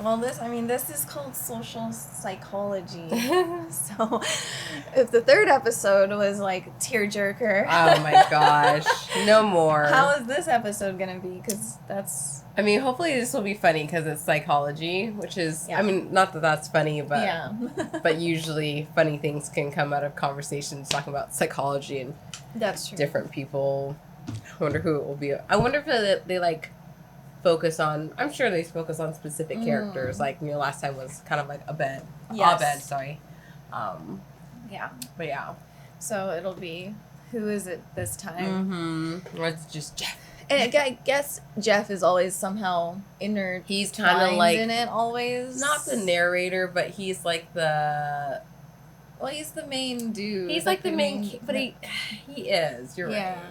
well, this is called social psychology. So, if the third episode was like tearjerker. Oh my gosh. No more. How is this episode gonna be? Because that's... I mean, hopefully this will be funny because it's psychology, which is, Yeah. I mean, not that that's funny, but yeah. but usually funny things can come out of conversations talking about psychology and That's true. different people. I wonder who it will be. I wonder if they like focus on, I'm sure they focus on specific characters. Like, you know, last time was kind of like Abed. Yes. Abed, sorry. Yeah. But yeah. So it'll be, who is it this time? Or it's just Jeff. And I guess Jeff is always somehow intertwined He's kind of like, in it always. not the narrator, but he's like the... Well, he's the main dude. He's like the main, but he is, you're yeah. right.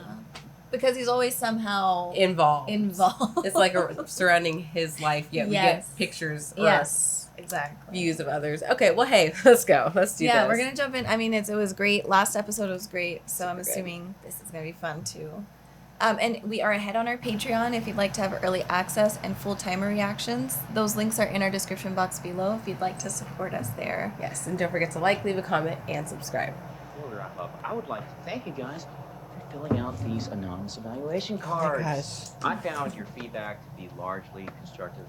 Because he's always somehow Involved. It's like surrounding his life. Yeah, we Yes. get pictures or Yes, exactly. views of others. Okay, well, hey, let's go. Let's do this. Yeah, we're going to jump in. I mean, it was great. Last episode was great, so I'm Super good. assuming this is going to be fun too. And we are ahead on our Patreon if you'd like to have early access and full-timer reactions. Those links are in our description box below if you'd like to support us there. Yes, and don't forget to like, leave a comment, and subscribe. Before we wrap up, I would like to thank you guys for filling out these anonymous evaluation cards. gosh. I found your feedback to be largely constructive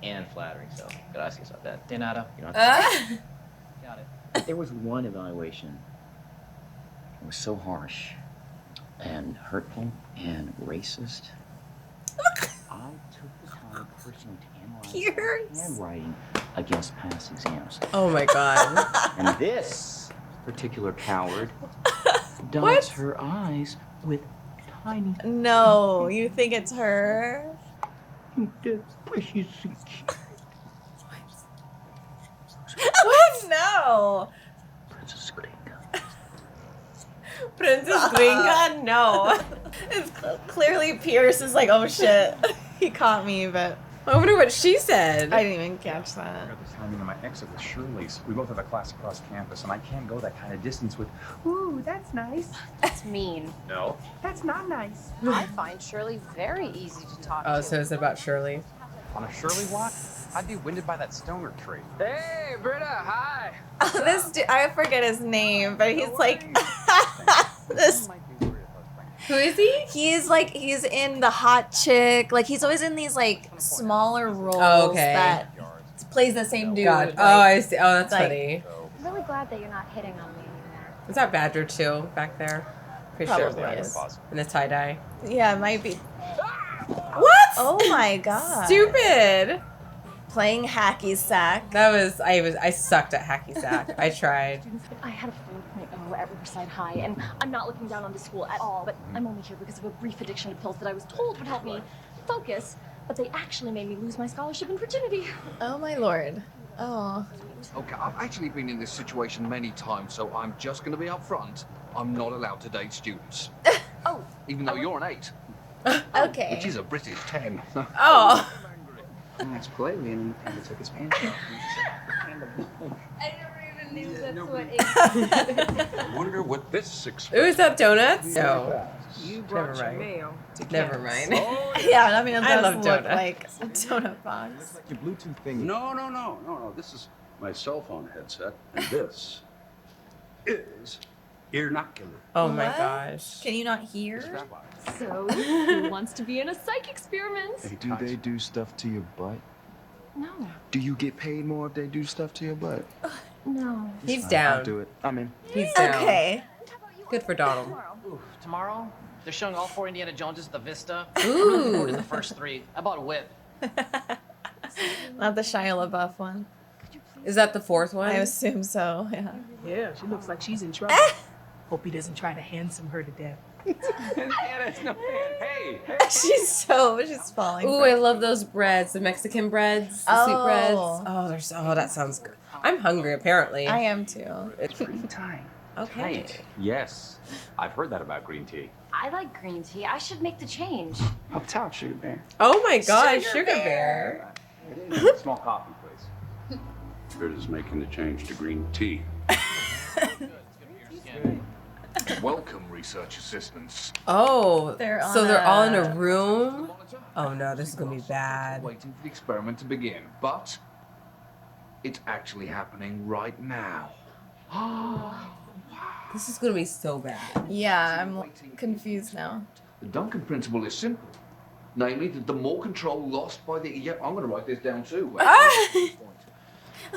and flattering, so gracias a that. De nada. You don't have to Got it. There was one evaluation. It was so harsh and hurtful and racist. I took the time personally to analyze Pierce. handwriting against past exams. Oh my god. And this particular coward dots her eyes with tiny No, you think it's her? precious. What? No. Princess Gringa. Princess Gringa? No. It's clearly Pierce is like, oh shit. He caught me, but I wonder what she said. I didn't even catch that. I got this timing on my exit with Shirley's. We both have a class across campus, and I can't go that kind of distance with, ooh, that's nice. That's mean. No. That's not nice. I find Shirley very easy to talk to. Oh, so it's about Shirley. On a Shirley walk, I'd be winded by that stoner tree. Hey, Britta, hi. This dude, I forget his name, but he's like this. Who is he? He's in The Hot Chick. Like he's always in these like smaller roles okay. that plays the same dude. God. Like, Oh, I see. Oh, that's like- funny. I'm really glad that you're not hitting on me anymore. Is that Badger too back there? Pretty Probably sure. is. In the tie dye. Yeah, it might be. What? Oh my god. Stupid. Playing hacky sack. That was I sucked at hacky sack. I tried. I had a 4.0 at Riverside High, and I'm not looking down on the school at all, but I'm only here because of a brief addiction to pills that I was told would help me focus, but they actually made me lose my scholarship and virginity. Oh my lord. Oh. Okay, I've actually been in this situation many times, so I'm just going to be upfront. I'm not allowed to date students. Oh. Even though you're an 8, Okay. which is a British 10. Oh. That's polite. And he took his pants off. I never even knew that's what I wonder what this Ooh, is that donuts? No. You brought your mail to Never mind. Yeah, I mean, it I does love look donuts. like a donut box. Your Bluetooth thing. No. This is my cell phone headset, and this is earnocular. Oh my What? gosh. Can you not hear? So, who wants to be in a psych experiment? Hey, do they do stuff to your butt? No. Do you get paid more if they do stuff to your butt? No. He's I'll down. do it. I'm in. He's down. Okay. Good for Donald. Ooh, tomorrow they're showing all 4 Indiana Joneses at the Vista. Ooh. I'm looking forward to the first 3. I bought a whip. Not the Shia LaBeouf one. Is that the fourth one? I assume so, yeah. Yeah, she looks like she's in trouble. Hope he doesn't try to handsome her to death. Hey! She's falling. Ooh, for I it. love those breads, the Mexican breads, the sweet breads. Oh. Oh, that sounds good. I'm hungry apparently. I am too. Green time. Okay. Yes. I've heard that about green tea. I like green tea. I should make the change. Up top, Sugar Bear. Oh my gosh, Sugar Bear. Small coffee, please. Britta's making the change to green tea. Welcome, research assistants. Oh, They're so on they're all in a- a room? Oh no, this is gonna be bad. Waiting for the experiment to begin, but It's actually happening right now. This is gonna be so bad. Yeah, I'm confused now. The Duncan principle is simple. Namely, that the more control lost by the... Yeah, I'm going to write this down too.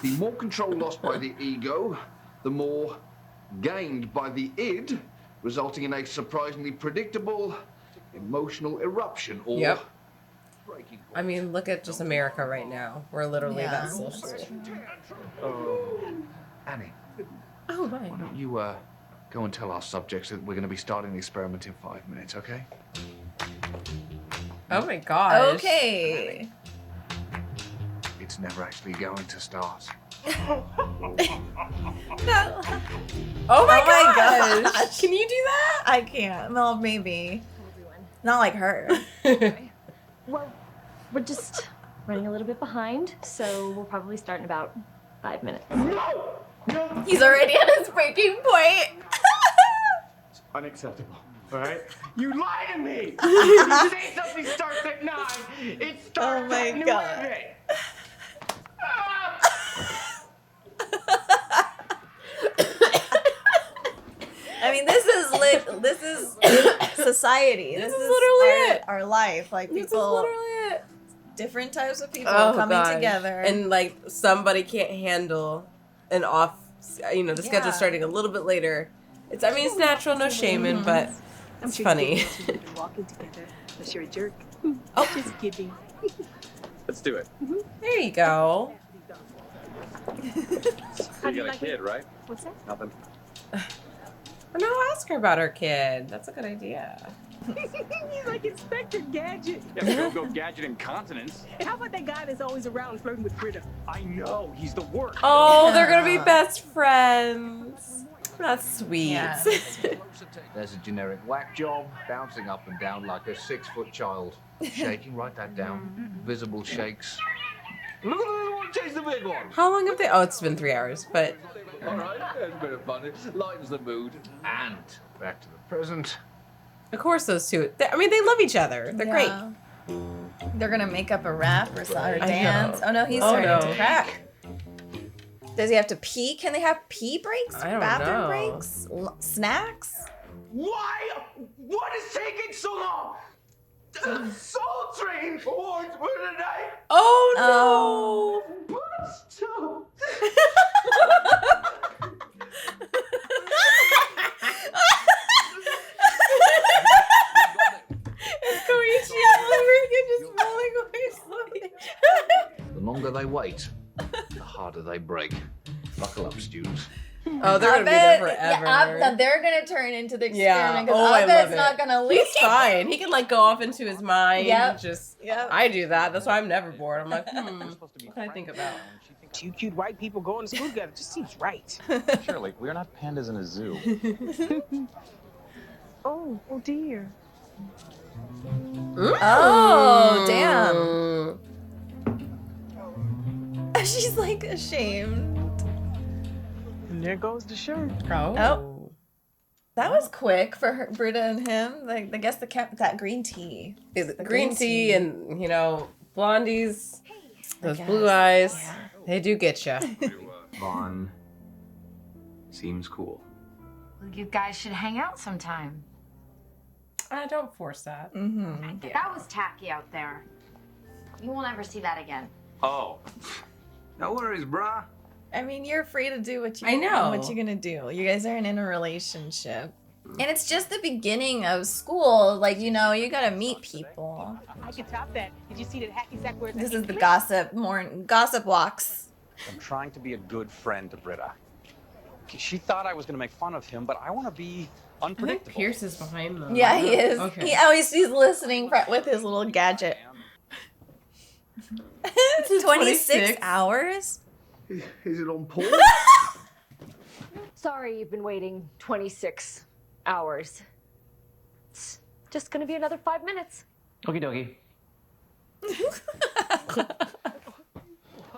The more control lost by the ego, the more gained by the id, resulting in a surprisingly predictable emotional eruption or breaking point. I mean, look at just America right now. We're literally that social. Annie, Oh, right. why don't you go and tell our subjects that we're going to be starting the experiment in 5 minutes, okay? Oh my gosh. Okay. It's never actually going to start. Oh my gosh. Can you do that? I can't. Well, maybe. Not like her. Well, we're just running a little bit behind, so we'll probably start in about 5 minutes. He's already at his breaking point. Unacceptable. All right? You lie to me! You say something starts at 9. It starts at 11. I mean, this is society. This is literally our life. Like This is people, literally it. different types of people Oh, coming gosh. together. And like somebody can't handle an off, the schedule Yeah. starting a little bit later. It's natural, no shaming, but I'm it's sure funny. you guys should be walking together unless you're a jerk. Oh. Just kidding. Let's do it. There you go. How do you like it? right? What's that? Nothing. Or no, ask her about her kid. That's a good idea. He's like Inspector Gadget. Yeah, go gadget incontinence. And how about that guy that's always around flirting with Britta? I know, he's the worst. Oh, they're gonna be best friends. That's sweet. Yeah. There's a generic whack job, bouncing up and down like a 6-foot child. Shaking, write that down. Visible shakes. Look at the one, chase the big one. How long have they? Oh, it's been 3 hours, but All right, there's a bit of fun. It lightens the mood. And back to the present. of course those two. They love each other. They're great. Yeah. They're gonna make up a rap or I dance. know. Oh no, he's Oh, starting no. to crack. Does he have to pee? Can they have pee breaks? I don't Bathroom know. breaks? Snacks? Why? What is taking so long? Soul Train awards for tonight. Oh no! Bust up. The longer they wait, the harder they break. Buckle up, students. Oh, they're gonna be there forever. Yeah, they're gonna turn into the Yeah. experiment because Oh, I I bet love it's it. not gonna leave. He's fine. He can like go off into his mind. Yep. Just Yep. I do that. That's why I'm never bored. I'm like, what can I think about? Two cute white people going to school together just seems right. Shirley, we are not pandas in a zoo. Oh dear. Oh, damn. She's like ashamed. And there goes the shirt. Oh. That was quick for her, Britta and him. Like, I guess that green tea. The The green tea and blondies, those guess. blue eyes, Yeah. they do get you. Vaughn seems cool. Well, you guys should hang out sometime. I don't force that. Mm-hmm. That was tacky out there. You won't ever see that again. Oh. No worries, brah. I mean, you're free to do what you I know. what you're gonna do. You guys aren't in a relationship. And it's just the beginning of school. Like, you gotta meet people. I can top that. Did you see that hacky sack where This is the gossip walks. I'm trying to be a good friend to Britta. She thought I was going to make fun of him, but I want to be I think unpredictable. Pierce is behind them. Yeah, he is. Okay. He's listening with his little gadget. 26 hours? Is it on pause? Sorry you've been waiting 26 hours. It's just gonna be another 5 minutes. Okie dokie.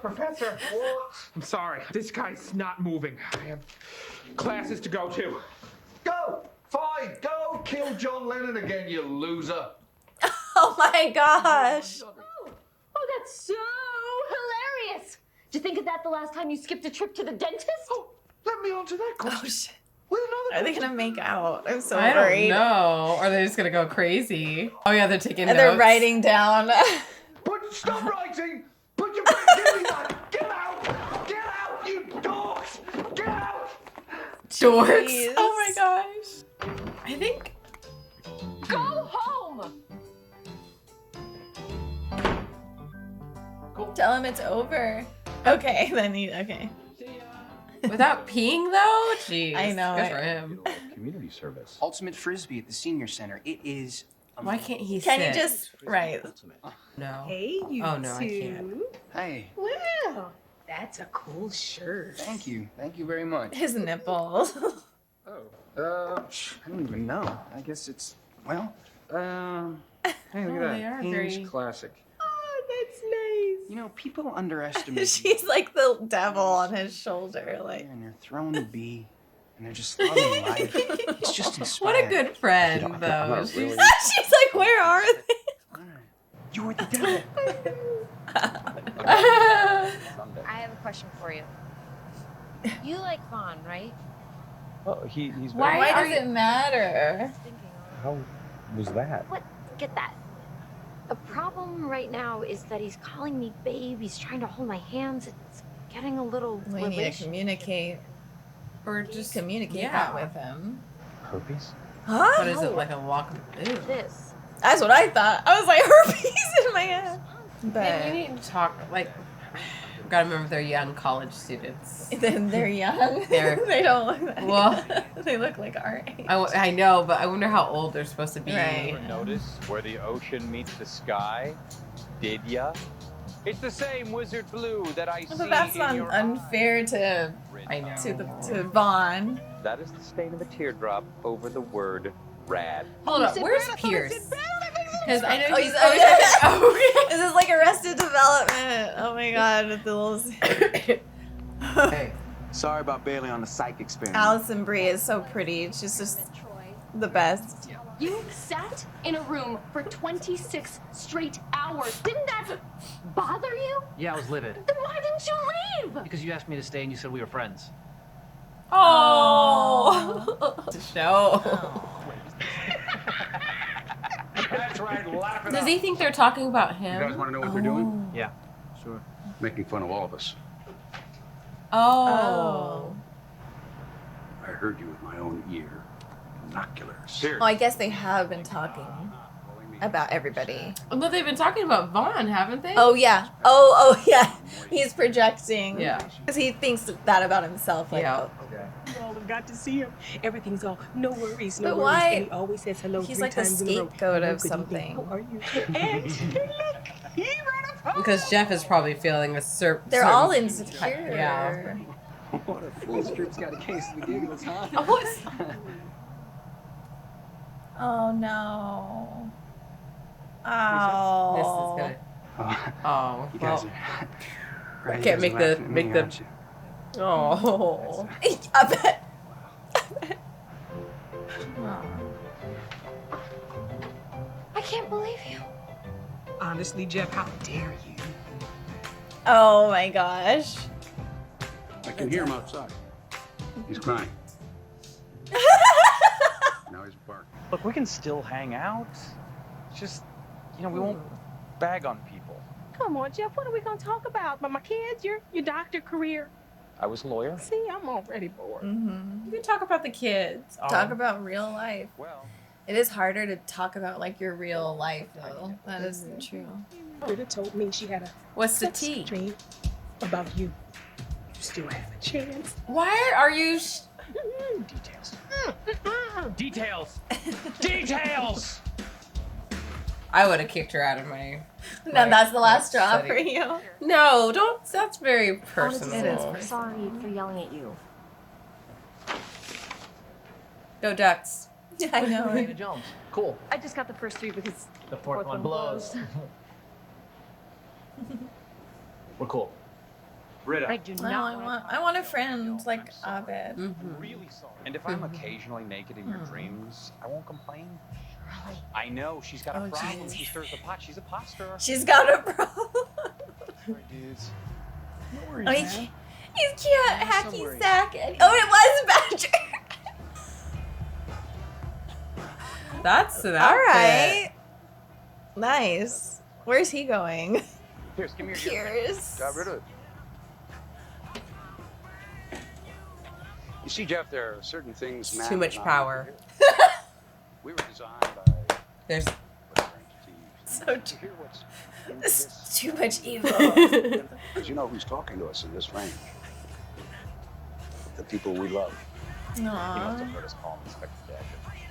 Professor, I'm sorry. This guy's not moving. I have classes to go to. Go! Fine, go kill John Lennon again, you loser. Oh my gosh. Oh, that's so hilarious. Did you think of that the last time you skipped a trip to the dentist? Oh, let me answer that question. Oh shit. With another Are they gonna make out? I'm so I worried. don't know. Or are they just gonna go crazy? Oh yeah, they're taking And notes. they're writing down. Stop writing! Put your give me that! Get out! Get out, you dogs! Get out! Dorks. Jeez. Oh my gosh. I think. Go home! Tell him it's over. Okay, then okay. Without peeing though? Jeez. I know. Good for him. Community service. Ultimate Frisbee at the Senior Center. It is. Why can't he Can sit? you just right? No. Hey, you Oh no, two. I can't. Hey, Wow, that's a cool shirt. thank you. Thank you very much. His nipples. I don't even know. I guess it's, well, hey, look Oh, at they that. are Hanes very- Classic. Oh, that's nice. You know, people underestimate She's like the devil on his shoulder, like. and they're throwing the bee, and they're just loving life. It's just inspiring. What a good friend though. not She's- really. She's like, where are they? You were the devil. I have a question for you. You like Vaughn, right? Oh, he's very... Why does it matter? How was that? What? Get that. The problem right now is that he's calling me babe. He's trying to hold my hands. It's getting a little We need to relational. communicate. Or just Communicate yeah. that with him. Herpes? Huh? What is it like a walk? Ew. This. That's what I thought. I was like herpes in my head. Man, But you need to talk like. Gotta remember they're young college students. then they're young. They're- they don't look that Well- they look like our age. I know, but I wonder how old they're supposed to be. Right. Ever notice where the ocean meets the sky? Did ya? It's the same wizard blue that I see But that's in not your unfair to I know. to Vaughn. That is the stain of a teardrop over the word rad. Hold up, where's Pierce? Because I know Oh, he's. oh, this is like Arrested Development. Oh my god, with the little. Hey, sorry about bailing on the psych experiment. Allison Brie is so pretty. She's just the best. You sat in a room for 26 straight hours. Didn't that bother you? Yeah, I was livid. Then why didn't you leave? Because you asked me to stay and you said we were friends. Oh. To show. That's right, laugh it Does up. he think they're talking about You guys him? want to know what they're doing? Yeah, sure. Making fun of all of us. Oh. I heard you with my own ear. Binoculars. Oh, I guess they have been talking about everybody. But they've been talking about Vaughn, haven't they? Oh yeah. Oh yeah. He's projecting. Yeah. Because he thinks that about himself. Like, Yeah. Oh, we got to see him. Everything's all no worries, no But worries. why- And he always says hello He's 3 like the times in a row. scapegoat Hello, of good evening. something. How are you? And look, he ran up. Because Jeff is probably feeling a They're all insecure. Yeah. What a fool. Strip's got a case of the giggles, huh? Oh no. This Oh. is gonna. Oh, Oh. you guys Well, are. I you can't guys make are the laughing at me, aren't you? Oh. I bet. I can't believe you. Honestly, Jeff, how dare you? Oh my gosh. I can hear him outside. He's crying. Now he's barking. Look, we can still hang out. It's just, we won't bag on people. Come on, Jeff. What are we gonna talk about? But my kids, your doctor career. I was a lawyer. See, I'm already bored. Mm-hmm. You can talk about the kids. Oh. Talk about real life. Well, It is harder to talk about like your real life though. That is true. Britta told me she had a What's the sex tea? dream about you. You still have a chance. Why are you? Details. Details. Details. I would have kicked her out of my. No, that's the last straw study. for you. No, don't. That's very personal. Honestly, I'm sorry for yelling at you. Go Ducks. I know. Dana Jones. Cool. I just got the first 3 because The fourth one blows. We're cool. Britta. I do Well, not. I want a friend like Abed. Mm-hmm. Really sorry. And if I'm occasionally naked in your dreams, I won't complain. Really? I know, she's got a Oh, problem. jeez. She stirs the pot. She's a pot stirrer. She's got a problem. Sorry, dudes. Oh, he's cute, hacky sack. Oh, it was Badger. That's an All outfit. right. Nice. Where's he going? Pierce, give me your Pierce. Got rid of it. You see, Jeff, there are certain things. It's man too much does not power. We were designed by. There's So true. This is too much evil. Because you know who's talking to us in this range? The people we love. You must have Aww. heard us call him Inspector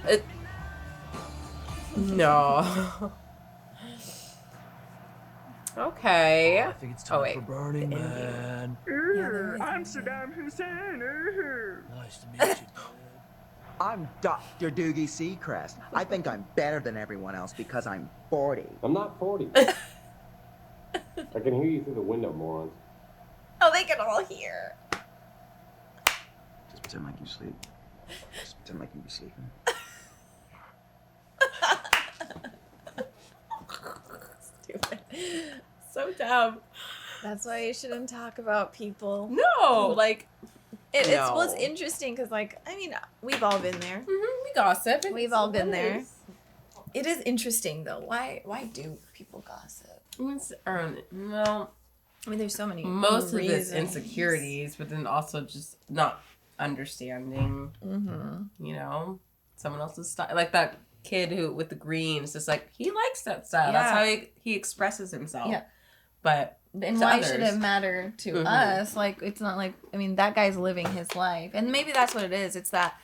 Gadget. No. Okay. I think it's time wait. for Burning Man. I'm Saddam Hussein. Nice to meet you. I'm Dr. Doogie Seacrest. I think I'm better than everyone else because I'm 40. I'm not 40. I can hear you through the window, morons. Oh, they can all hear. Just pretend like you sleep. Just pretend like you be sleeping. Stupid. So dumb. That's why you shouldn't talk about people. No, like It's no. well, it's interesting because, like, I mean, we've all been there. We gossip. We've all been there. It is interesting though. Why do people gossip? Well, I mean, there's so many. Most of reasons. this insecurities, but then also just not understanding. Mm-hmm. You know, someone else's style, like that kid who with the greens. Just like he likes that style. Yeah. That's how he expresses himself. Yeah. But and to why others, should it matter to us? Like, it's not like, I mean, that guy's living his life, and maybe that's what it is. It's that.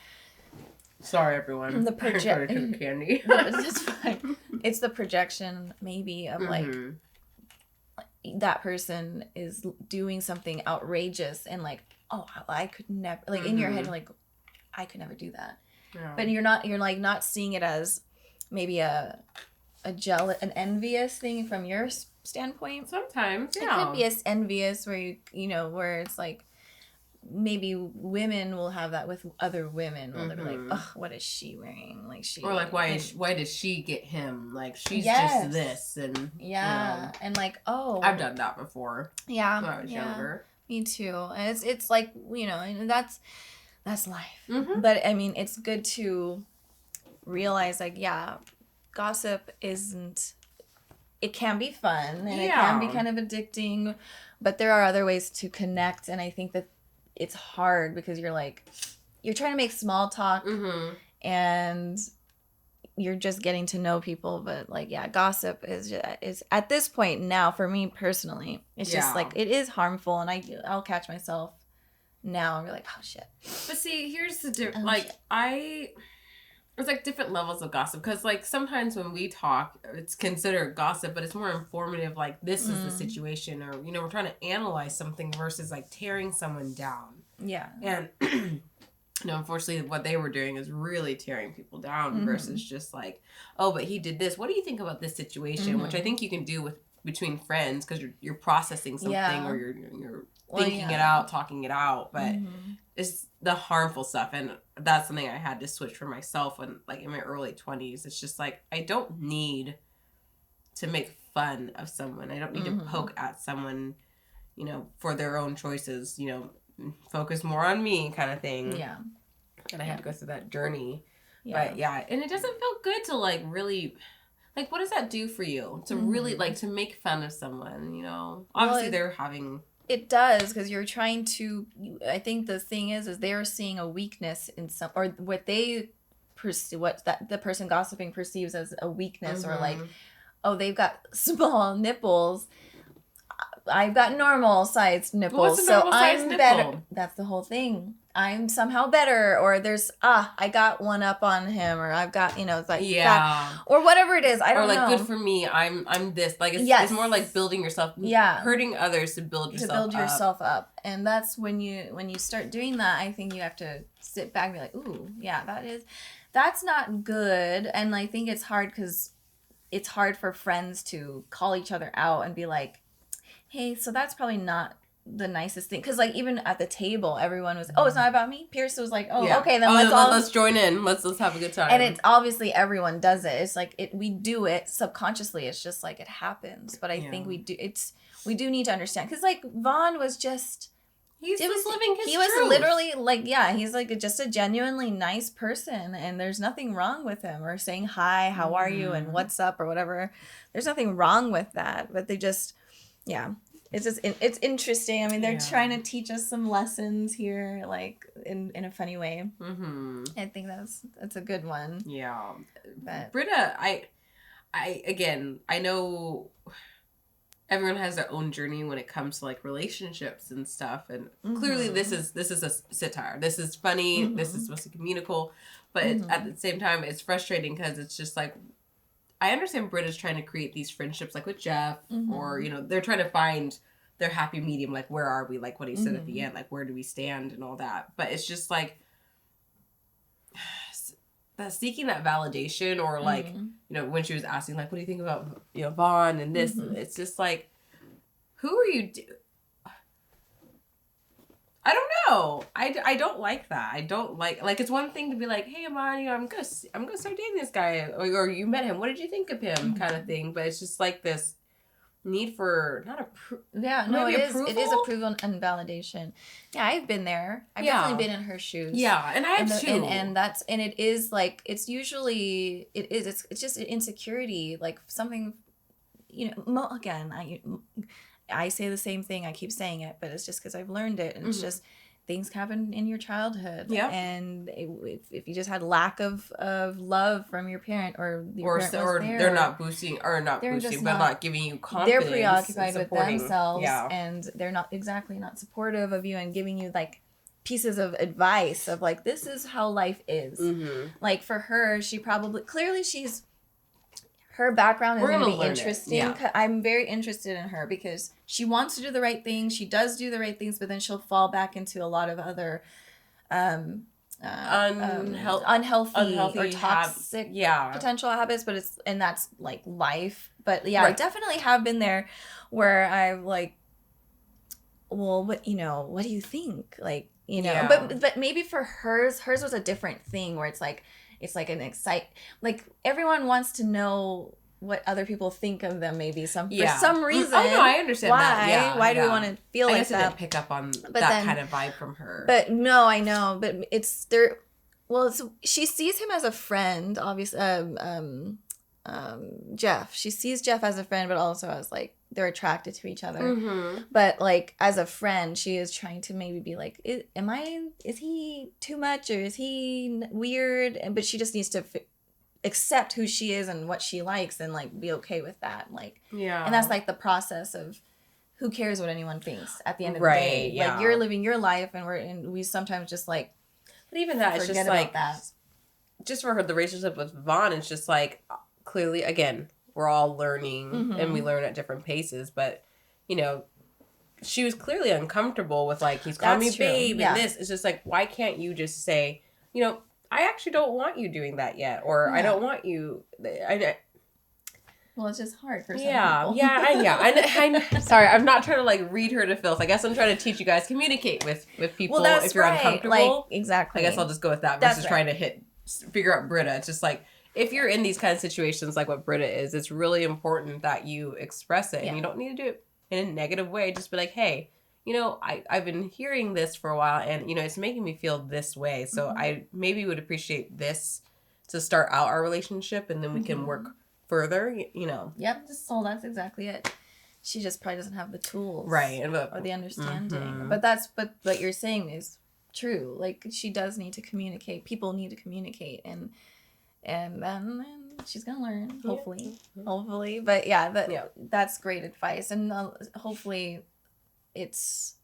Sorry, everyone. The I tried to cook candy. It's fine. It's the projection, maybe, of like that person is doing something outrageous, and like, oh, I could never. Like in your head, you're like, I could never do that. Yeah. But you're like not seeing it as maybe an envious thing from your standpoint. Sometimes, it could be as envious where you know where it's like. Maybe women will have that with other women. Where they'll be like, "Oh, what is she wearing? Like she." Or like, why does she get him? Like she's Yes. just this, and yeah, and like, oh, I've done that before. Yeah, when I was younger. Me too. And it's like, you know, and that's life. But I mean, it's good to realize, like, yeah, gossip isn't. It can be fun and it can be kind of addicting, but there are other ways to connect, and I think that. It's hard because you're trying to make small talk and you're just getting to know people. But like, yeah, gossip is at this point now for me personally, it's just like, it is harmful. And I'll catch myself now and be like, oh shit. But see, here's the difference. There's like different levels of gossip, because like sometimes when we talk, it's considered gossip, but it's more informative. Like, this is the situation, or you know, we're trying to analyze something versus like tearing someone down. Yeah. And you know, unfortunately, what they were doing is really tearing people down versus just like, oh, but he did this. What do you think about this situation? Which I think you can do between friends, because you're processing something, or you're thinking it out, talking it out, but. It's the harmful stuff, and that's something I had to switch for myself when, like, in my early 20s. It's just like, I don't need to make fun of someone. I don't need to poke at someone, you know, for their own choices, you know, focus more on me kind of thing. Yeah. And I had to go through that journey. Yeah. But yeah, and it doesn't feel good to like really, like, what does that do for you? To really like to make fun of someone, you know? Obviously they're having... It does, because you're trying to. I think the thing is they're seeing a weakness in some, or what they perceive, what that the person gossiping perceives as a weakness, or like, oh, they've got small nipples. I've got normal sized nipples, so I'm better. That's the whole thing. I'm somehow better, or there's I got one up on him, or I've got, you know, it's like that, or whatever it is. I don't know. Or like, good for me. I'm this. Like, it's more like building yourself. Hurting others to build yourself up. And that's when you start doing that. I think you have to sit back and be like, ooh, yeah, that's not good. And I think it's hard because it's hard for friends to call each other out and be like, hey, so that's probably not the nicest thing. Because like, even at the table, everyone was, oh, it's not about me. Pierce was like, oh, okay, then let's join in. Let's have a good time. And it's obviously everyone does it. It's like we do it subconsciously. It's just like it happens. But I think we do. we do need to understand. Because, like, Vaughn was just... He was living his He was truth. literally, like, yeah, he's, like, just a genuinely nice person. And there's nothing wrong with him. Or saying hi, how are you, and what's up, or whatever. There's nothing wrong with that. But they just... Yeah. It's just... It's interesting. I mean, they're trying to teach us some lessons here, like, in a funny way. Mm-hmm. I think that's a good one. Yeah. But Britta, I know everyone has their own journey when it comes to like relationships and stuff, and clearly this is a satire. This is funny. This is supposed to be communical, but at the same time, it's frustrating because it's just like, I understand Britta's trying to create these friendships like with Jeff, or they're trying to find their happy medium. Like, where are we? Like what he said at the end. Like, where do we stand and all that. But it's just like, seeking that validation, or like, when she was asking, like, what do you think about, Vaughn and this, it's just like, who are you? I don't know. I don't like that. I don't like, it's one thing to be like, hey, Vaughn, I'm gonna start dating this guy, or you met him. What did you think of him? Kind of thing. But it's just like this need for it is approval and validation. Yeah, I've been there. I've definitely been in her shoes. Yeah, and I have too. And it is like, it's usually it's just an insecurity, like something, again, I say the same thing. I keep saying it, but it's just because I've learned it, and it's just things happen in your childhood. Yeah, and if you just had lack of love from your parent, or they're not boosting, but not giving you confidence. They're preoccupied with themselves, and they're not supportive of you and giving you like pieces of advice of like, this is how life is. Like for her, her background is going to be interesting. Yeah. I'm very interested in her because she wants to do the right thing. She does do the right things, but then she'll fall back into a lot of other unhealthy or toxic potential habits. But that's like life. But yeah, I definitely have been there where I'm like, well, what do you think? Like, but maybe for hers was a different thing where it's like like everyone wants to know what other people think of them, mayty for some reason. Oh no, I understand that. Yeah, why do we want to feel like that? I didn't pick up on kind of vibe from her. But no, I know. But it's there. Well, she sees him as a friend, obviously. Jeff. She sees Jeff as a friend, but also as like they're attracted to each other. But like as a friend, she is trying to maybe be like, is he too much, or is he weird? But she just needs to accept who she is and what she likes, and like be okay with that. Like, and that's like the process of who cares what anyone thinks at the end of the day. Yeah. Like, you're living your life, and we sometimes just like, but even that, it's just like that. Just for her, the relationship with Vaughn, it's just like, clearly, again, we're all learning and we learn at different paces, but she was clearly uncomfortable with like, he's calling me babe and this. It's just like, why can't you just say, I actually don't want you doing that yet, or I don't want you. Well, it's just hard for some people. I sorry, I'm not trying to like read her to filth. I guess I'm trying to teach you guys communicate with people if you're uncomfortable. Like, exactly. I guess I'll just go with that versus trying to figure out Britta. It's just like, if you're in these kind of situations like what Britta is, it's really important that you express it. And you don't need to do it in a negative way. Just be like, hey, I've been hearing this for a while, and, it's making me feel this way. So I maybe would appreciate this to start out our relationship, and then we can work further, Yep, so that's exactly it. She just probably doesn't have the tools. Right. Or the understanding. But what you're saying is true. Like, she does need to communicate. People need to communicate, and then she's gonna learn, hopefully. But that's great advice, and hopefully it's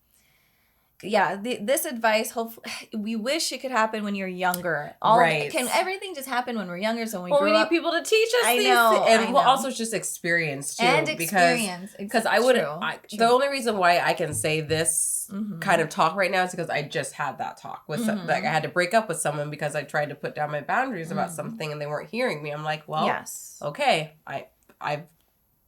this advice. Hopefully, we wish it could happen when you're younger. Can everything just happen when we're younger? So when we need people to teach us. I know. Also just experience too, because I wouldn't. The only reason why I can say this kind of talk right now is because I just had that talk with like, I had to break up with someone because I tried to put down my boundaries about something and they weren't hearing me. I'm like, well, okay, I've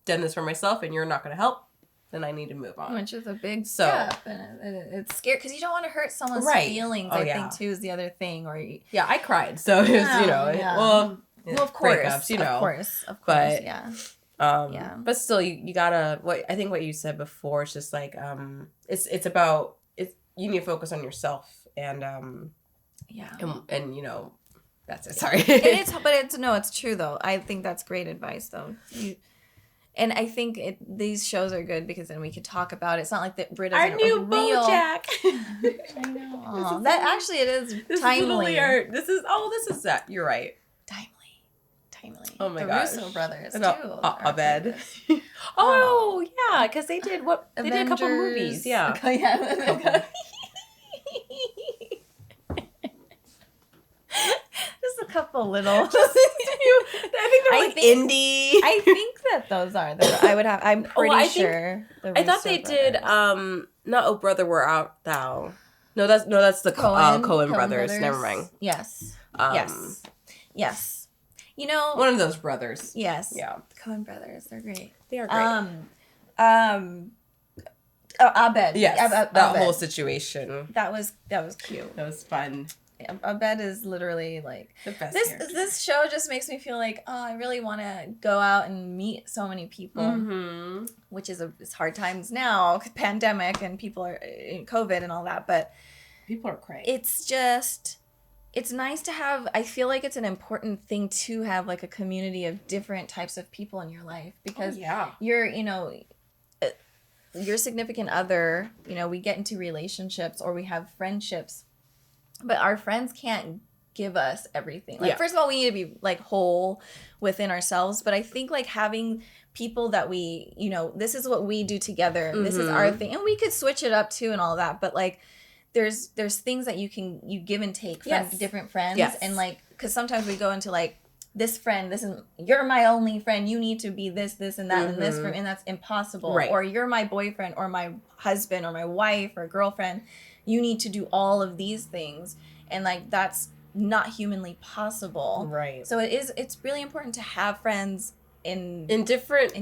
done this for myself and you're not going to help. Then I need to move on. Which is a big step. And it's scary because you don't want to hurt someone's feelings, I think, too, is the other thing. I cried. So, it was, well, of course. Breakups, Of course. But, But still, you gotta. I think what you said before is just like it's about you need to focus on yourself and and you know that's it. Sorry, it's true though. I think that's great advice though. And I think these shows are good because then we can talk about it. It's not like that Brit isn't our new real. BoJack. I know. Aww, that actually it is timely. This is that. You're right. Timely. Oh my the gosh. Russo brothers About too. Abed. Oh yeah, because they did they did a couple movies. Yeah. Yeah. Just a couple little. I think they're like indie. I think that those are. I would have. I'm pretty sure. I thought they did. Not Oh Brother We're Out Thou. No, that's the Coen brothers. Never mind. Yes. Yes. You know, one of those brothers. Yes. Yeah. The Coen brothers. They're great. They are great. Abed. Yes. That Abed. whole situation. That was cute. That was fun. Abed is literally like the best. This show just makes me feel like, oh, I really want to go out and meet so many people, which is it's hard times now, pandemic and people are in COVID and all that, but people are crazy. It's just. It's nice to have, I feel like it's an important thing to have like a community of different types of people in your life because you're, your significant other, we get into relationships or we have friendships, but our friends can't give us everything. Like, first of all, we need to be like whole within ourselves, but I think like having people that we, this is what we do together. This is our thing. And we could switch it up too and all that, but like, there's things that you give and take from different friends and like because sometimes we go into like this friend you're my only friend, you need to be this and that and this and that's impossible, right? Or you're my boyfriend or my husband or my wife or girlfriend, you need to do all of these things and like that's not humanly possible, right? So it's really important to have friends in different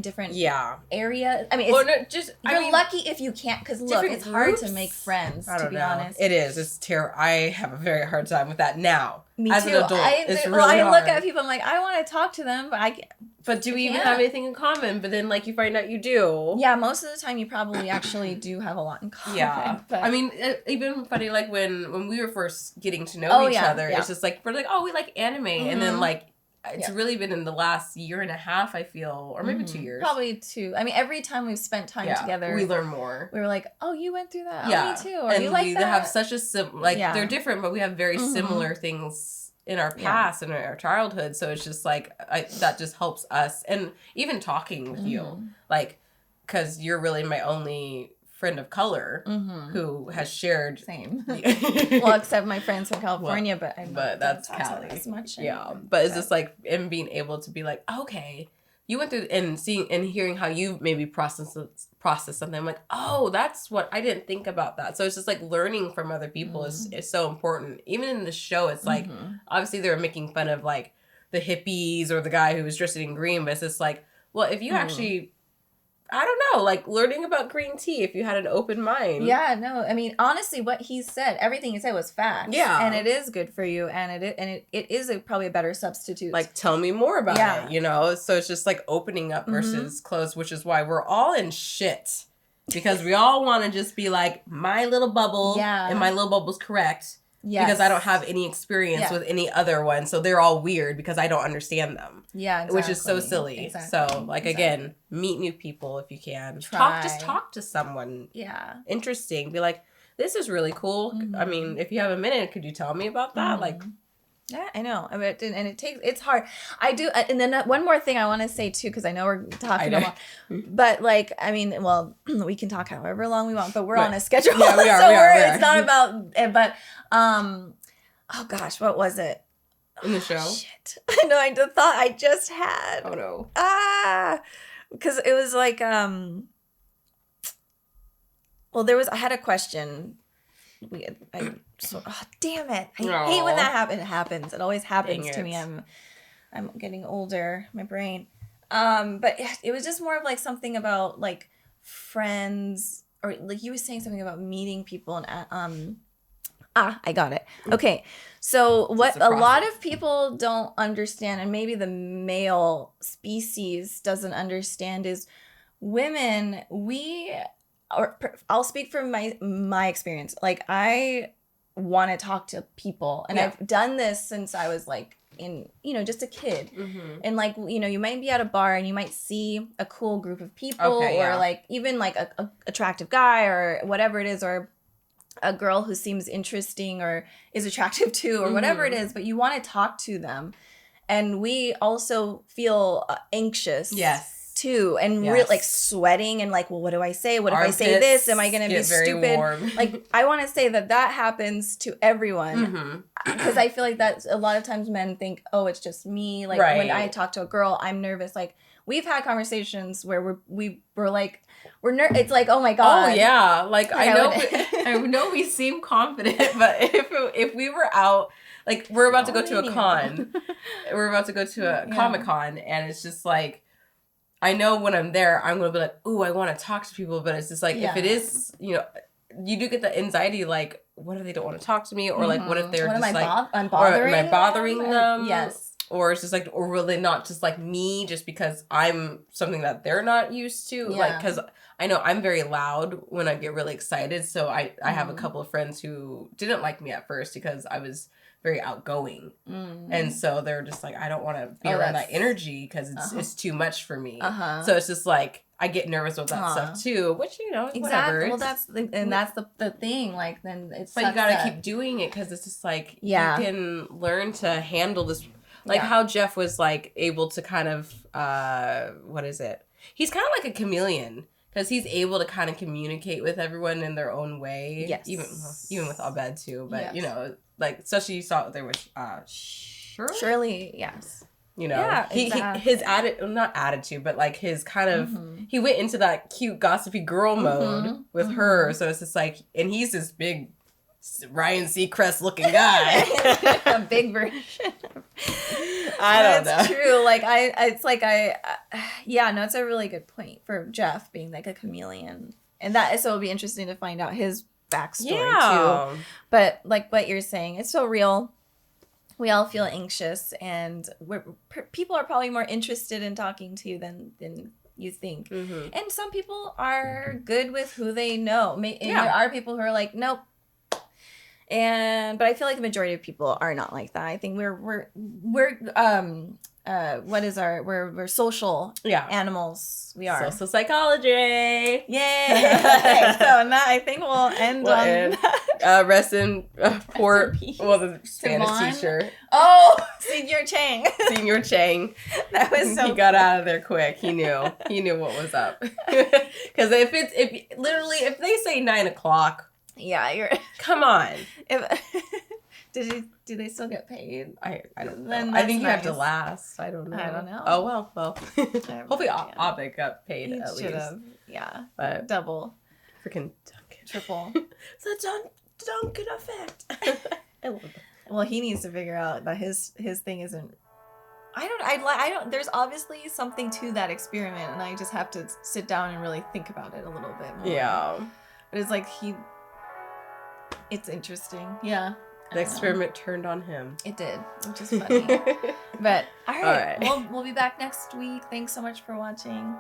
areas. I mean, you're lucky if you can't, because look, it's hard to make friends, to be honest. It is. It's terrible. I have a very hard time with that now. Me as too. An adult, it's really hard. I look at people, I'm like, I want to talk to them, but I can't. But do we even have anything in common? But then, like, you find out you do. Yeah, most of the time, you probably actually do have a lot in common. Yeah. But... I mean, even funny, like, when we were first getting to know each other, it's just like, we're like, oh, we like anime. And then, like, it's really been in the last year and a half, I feel, or maybe 2 years. Probably 2. I mean, every time we've spent time together, we learn more. We were like, "Oh, you went through that. Yeah, oh, me too." Or and you like we that. Have such a they're different, but we have very similar things in our past and our childhood. So it's just like that just helps us, and even talking with you, like, because you're really my only friend of color who has shared well, except my friends from California, but that's Cali as much but it's just like and being able to be like, okay, you went through and seeing and hearing how you maybe process something. I'm like, oh, that's what I didn't think about that. So it's just like learning from other people is so important. Even in the show, it's like obviously they were making fun of like the hippies or the guy who was dressed in green, but it's just like, well, if you actually, I don't know, like learning about green tea if you had an open mind. Yeah, no, I mean, honestly, what he said, everything he said was facts. Yeah. And it is good for you, and it is probably a better substitute. Like, tell me more about it, you know? So it's just like opening up versus closed, which is why we're all in shit. Because we all want to just be like, my little bubble, and my little bubble's correct. Yes. Because I don't have any experience with any other one. So they're all weird because I don't understand them. Yeah, exactly. Which is so silly. Exactly. So, like, again, meet new people if you can. Just talk to someone. Yeah. Interesting. Be like, this is really cool. I mean, if you have a minute, could you tell me about that? Like, yeah, I know. I mean, and it's hard. I do. And then one more thing I want to say too, because I know we're talking about, but like, I mean, well, we can talk however long we want, but we're on a schedule. Yeah, we are. So we are. It's not about, but, oh gosh, what was it? In the show? Shit. I know. I thought I just had. Oh no. Because it was like, well, I had a question. Damn it. I hate when that happens. It happens. It always happens to me. I'm getting older, my brain. But it was just more of like something about like friends, or like you were saying something about meeting people, and I got it. Okay. So what a lot of people don't understand, and maybe the male species doesn't understand, is women, I'll speak from my experience. Like, I want to talk to people, and I've done this since I was like in, just a kid. And like, you might be at a bar and you might see a cool group of people, or like even like a attractive guy or whatever it is, or a girl who seems interesting or is attractive too, or whatever it is, but you want to talk to them. And we also feel anxious. Too, and really like sweating and like, well, what do I say? What if I say this? Am I going to be stupid? Warm. Like, I want to say that happens to everyone, because I feel like that's a lot of times men think, oh, it's just me. Like when I talk to a girl, I'm nervous. Like, we've had conversations where we're like, it's like, oh my god. Oh yeah, like I know we seem confident, but if we were out, like we're about to go to a con, we're about to go to a Comic-Con, and it's just like, I know when I'm there, I'm going to be like, ooh, I want to talk to people. But it's just like, if it is, you do get the anxiety, like, what if they don't want to talk to me? Or like, what if they're just like, I'm bothering, or am I bothering them? Yes. Or it's just like, or will they not just like me just because I'm something that they're not used to? Like, because I know I'm very loud when I get really excited. So I have a couple of friends who didn't like me at first because I was very outgoing, and so they're just like, I don't want to be around that energy because it's too much for me. So it's just like, I get nervous with that stuff too, which exactly. Whatever. Well, that's the thing. Like, then it's, but you gotta keep doing it because it's just like you can learn to handle this, like how Jeff was like able to kind of what is it? He's kind of like a chameleon. Because he's able to kind of communicate with everyone in their own way. Yes. Even with Abed too. But, like, especially you saw there was Shirley, yes. His not attitude, but like his kind of, he went into that cute gossipy girl mode with her. So it's just like, and he's this big Ryan Seacrest looking guy. A big version. I don't know. That's true. Like, it's a really good point for Jeff being like a chameleon. And so it'll be interesting to find out his backstory too. But like what you're saying, it's so real. We all feel anxious, and people are probably more interested in talking to you than you think. And some people are good with who they know. And there are people who are like, nope. But I feel like the majority of people are not like that. I think we're social animals. We are social psychology. Yay! Okay, so now I think we'll end on rest in the Spanish teacher. Oh, Senior Chang. Senior Chang. That was so. He got out of there quick. He knew what was up. Because if they say 9:00. Yeah, you're. Come on. Do they still get paid? I don't know. I think you have to last. I don't know. I don't know. Oh well. Hopefully Abed got paid at least. Yeah, but double, freaking triple. The Duncan effect. I love that. Well, he needs to figure out that his thing isn't. I don't. There's obviously something to that experiment, and I just have to sit down and really think about it a little bit more. Yeah. But it's like it's interesting. Yeah. The experiment turned on him. It did, which is funny. But all right. We'll be back next week. Thanks so much for watching.